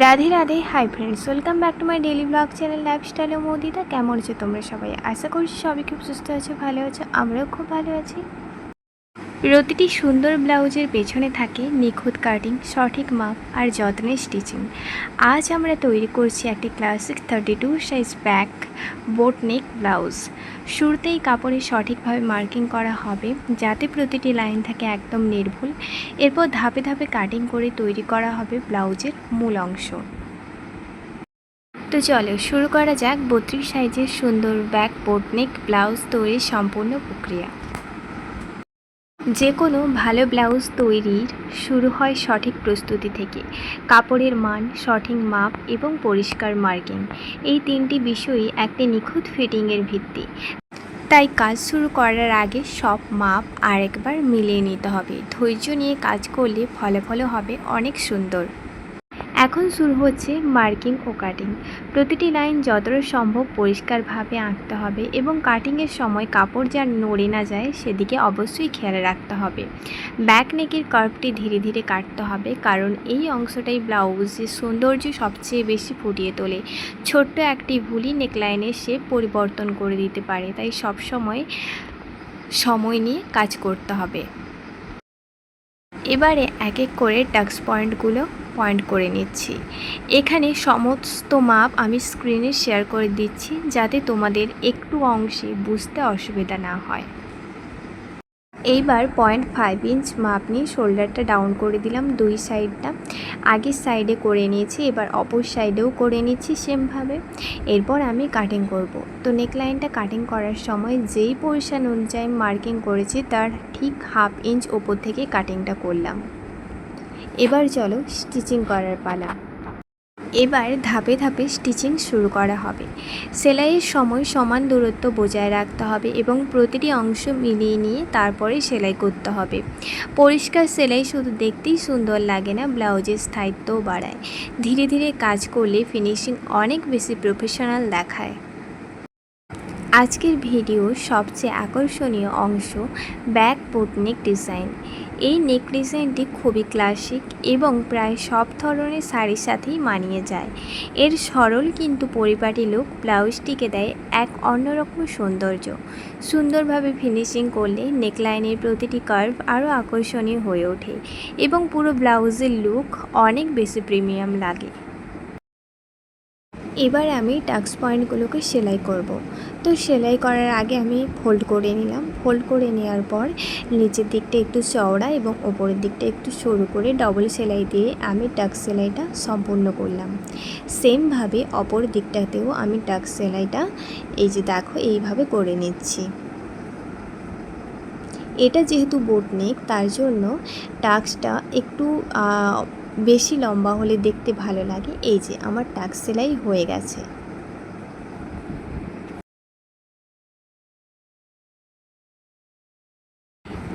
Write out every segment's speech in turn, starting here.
Radhe Radhe. Hi friends, welcome back to my daily blog channel lifestyle ও মোদিতা। কেমন আছো তোমরা সবাই? আশা করছি সবাই খুব সুস্থ আছো, ভালো আছো। আমরাও খুব ভালো আছি। প্রতিটি সুন্দর ব্লাউজের পেছনে থাকে নিখুঁত কাটিং, সঠিক মাপ আর যত্নের স্টিচিং। আজ আমরা তৈরি করছি একটি ক্লাসিক 32 সাইজ ব্যাক বোট নেক ব্লাউজ। শুরুতেই কাপড়ে সঠিকভাবে মার্কিং করা হবে যাতে প্রতিটি লাইন থাকে একদম নির্ভুল। এরপর ধাপে ধাপে কাটিং করে তৈরি করা হবে ব্লাউজের মূল অংশ। তো চলো শুরু করা যাক 32 সাইজের সুন্দর ব্যাক বোট নেক ব্লাউজ তৈরির সম্পূর্ণ প্রক্রিয়া। যে কোনো ভালো ব্লাউজ তৈরির শুরু হয় সঠিক প্রস্তুতি থেকে। কাপড়ের মান, সঠিক মাপ এবং পরিষ্কার মার্কিং, এই তিনটি বিষয়ই একটি নিখুঁত ফিটিংয়ের ভিত্তি। তাই কাজ শুরু করার আগে সব মাপ আরেকবার মিলিয়ে নিতে হবে। ধৈর্য নিয়ে কাজ করলে ফলাফলও হবে অনেক সুন্দর। এখন শুরু হচ্ছে মার্কিং ও কাটিং। প্রতিটি লাইন যতটা সম্ভব পরিষ্কারভাবে আঁকতে হবে এবং কাটিংয়ের সময় কাপড় যেন নড়ে না যায় সেদিকে অবশ্যই খেয়াল রাখতে হবে। ব্যাক নেকের কার্ভটি ধীরে ধীরে কাটতে হবে, কারণ এই অংশটাই ব্লাউজের সৌন্দর্য সবচেয়ে বেশি ফুটিয়ে তোলে। ছোট্ট একটি ভুলই নেকলাইনের শেপ পরিবর্তন করে দিতে পারে, তাই সময় নিয়ে কাজ করতে হবে। এবারে এক এক করে টাক্স পয়েন্টগুলো পয়েন্ট করে নিচ্ছি। এখানে সমস্ত মাপ আমি স্ক্রিনে শেয়ার করে দিচ্ছি যাতে তোমাদের একটু অংশে বুঝতে অসুবিধা না হয়। এইবার 0.5 ইঞ্চ মাপ নিয়ে শোল্ডারটা ডাউন করে দিলাম, দুই সাইডটা। আগের সাইডে করে নিয়েছি, এবার অপর সাইডেও করে নিচ্ছি সেমভাবে। এরপর আমি কাটিং করব। তো নেকলাইনটা কাটিং করার সময় যেই পজিশন অনুযায়ী মার্কিং করেছি তার ঠিক 1/2 ইঞ্চ ওপর থেকে কাটিংটা করলাম। এবার চলো স্টিচিং করার পালা। এবার ধাপে ধাপে স্টিচিং শুরু করা হবে। সেলাইয়ের সময় সমান দূরত্ব বজায় রাখতে হবে এবং প্রতিটি অংশ মিলিয়ে নিয়ে তারপরে সেলাই করতে হবে। পরিষ্কার সেলাই শুধু দেখতেই সুন্দর লাগে না, ব্লাউজের স্থায়িত্বও বাড়ায়। ধীরে ধীরে কাজ করলে ফিনিশিং অনেক বেশি প্রফেশনাল দেখায়। আজকের ভিডিওর সবচেয়ে আকর্ষণীয় অংশ ব্যাক বোট নেক ডিজাইন। এই নেক ডিজাইনটি খুবই ক্লাসিক এবং প্রায় সব ধরনের শাড়ির সাথেই মানিয়ে যায়। এর সরল কিন্তু পরিপাটি লুক ব্লাউজটিকে দেয় এক অন্যরকম সৌন্দর্য। সুন্দরভাবে ফিনিশিং করলে নেকলাইনের প্রতিটি কার্ভ আরও আকর্ষণীয় হয়ে ওঠে এবং পুরো ব্লাউজের লুক অনেক বেশি প্রিমিয়াম লাগে। এবার আমি টাক্স পয়েন্টগুলোকে সেলাই করব। তো সেলাই করার আগে আমি ফোল্ড করে নিলাম। ফোল্ড করে নেওয়ার পর নিচের দিকটা একটু চওড়া এবং ওপরের দিকটা একটু সরু করে ডবল সেলাই দিয়ে আমি টাক্স সেলাইটা সম্পূর্ণ করলাম। সেমভাবে অপর দিকটাতেও আমি টাক্স সেলাইটা এই যে দেখো এইভাবে করে নিচ্ছি। এটা যেহেতু বোট নেক তার জন্য টাক্সটা একটু বেশি লম্বা হলে দেখতে ভালো লাগে। এই যে আমার টাক্স সেলাই হয়ে গেছে।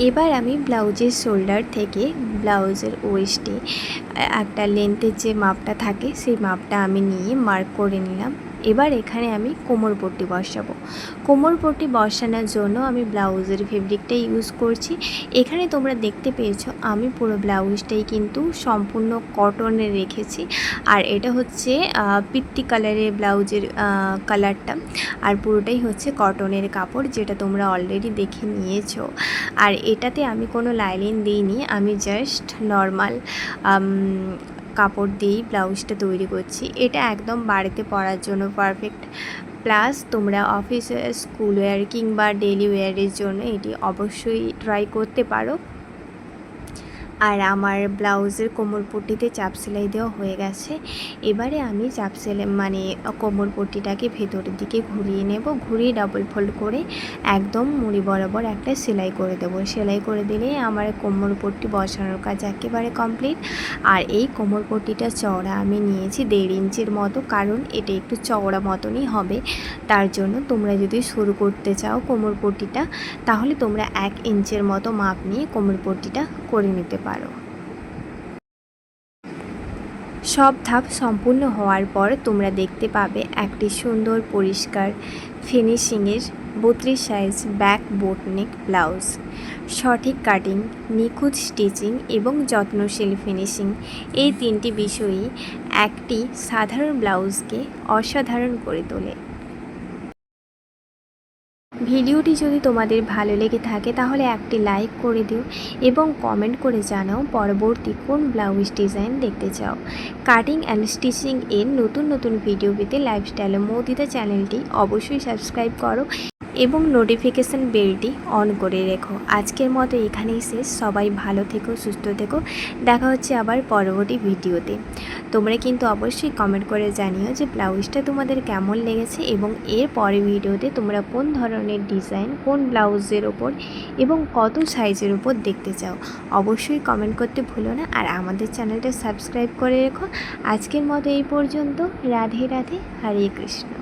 এবার আমি ব্লাউজের শোল্ডার থেকে ব্লাউজের ওয়েস্টে একটা লেন্থের যে মাপটা থাকে সেই মাপটা আমি নিয়ে মার্ক করে নিলাম। এবার এখানে আমি কোমর পট্টি বসাবো। কোমর পট্টি বসানোর জন্য আমি ব্লাউজের ফেব্রিকটা ইউজ করছি। এখানে তোমরা দেখতে পেয়েছো আমি পুরো ব্লাউজটাই কিন্তু সম্পূর্ণ কটনের রেখেছি। আর এটা হচ্ছে পিত্তি কালারের ব্লাউজের কালারটা, আর পুরোটাই হচ্ছে কটনের কাপড়, যেটা তোমরা অলরেডি দেখে নিয়েছো। আর এটাতে আমি কোনো লাইনিং দিইনি, আমি জাস্ট নর্মাল কাপড় দিয়েই ব্লাউজটা তৈরি করছি। এটা একদম বাড়িতে পরার জন্য পারফেক্ট। প্লাস তোমরা অফিস ওয়্যার, স্কুল ওয়্যার কিংবা ডেলি ওয়্যারের জন্য এটি অবশ্যই ট্রাই করতে পারো। আর আমার ব্লাউজের কোমর পট্টিতে চাপ সেলাই দেওয়া হয়ে গেছে। এবারে আমি চাপ সেলাই কোমর পট্টিটাকে ভেতরের দিকে ঘুরিয়ে নেব। ঘুরিয়ে ডাবল ফোল্ড করে একদম মুড়ি বরাবর একটা সেলাই করে দেবো। সেলাই করে দিলে আমার কোমর পট্টি বসানোর কাজ একেবারে কমপ্লিট। আর এই কোমর পট্টিটা চওড়া আমি নিয়েছি 1.5 ইঞ্চির মতো, কারণ এটা একটু চওড়া মতনই হবে। তার জন্য তোমরা যদি শুরু করতে চাও কোমর পট্টিটা, তাহলে তোমরা 1 ইঞ্চের মতো মাপ নিয়ে কোমর পট্টিটা করে নিতে পারো। সব ধাপ সম্পূর্ণ হওয়ার পর তোমরা দেখতে পাবে একটি সুন্দর পরিষ্কার ফিনিশিংয়ের 32 সাইজ ব্যাক বোট নেক ব্লাউজ। সঠিক কাটিং, নিখুঁত স্টিচিং এবং যত্নশীল ফিনিশিং, এই তিনটি বিষয়ই একটি সাধারণ ব্লাউজকে অসাধারণ করে তোলে। ভিডিওটি যদি তোমাদের ভালো লেগে থাকে তাহলে একটি লাইক করে দিও এবং কমেন্ট করে জানাও পরবর্তী কোন ব্লাউজ ডিজাইন দেখতে চাও। কাটিং অ্যান্ড স্টিচিং এর নতুন নতুন ভিডিও পেতে লাইফস্টাইল মৌদিতা চ্যানেলটি অবশ্যই সাবস্ক্রাইব করো এবং নোটিফিকেশান বেলটি অন করে রেখো। আজকের মতো এখানেই শেষ। সবাই ভালো থেকো, সুস্থ থেকো। দেখা হচ্ছে আবার পরবর্তী ভিডিওতে। তোমরা কিন্তু অবশ্যই কমেন্ট করে জানিও যে ব্লাউজটা তোমাদের কেমন লেগেছে এবং এর পরের ভিডিওতে তোমরা কোন ধরনের ডিজাইন, কোন ব্লাউজের ওপর এবং কত সাইজের ওপর দেখতে চাও। অবশ্যই কমেন্ট করতে ভুলো না আর আমাদের চ্যানেলটা সাবস্ক্রাইব করে রেখো। আজকের মতো এই পর্যন্ত। রাধে রাধে, হরে কৃষ্ণ।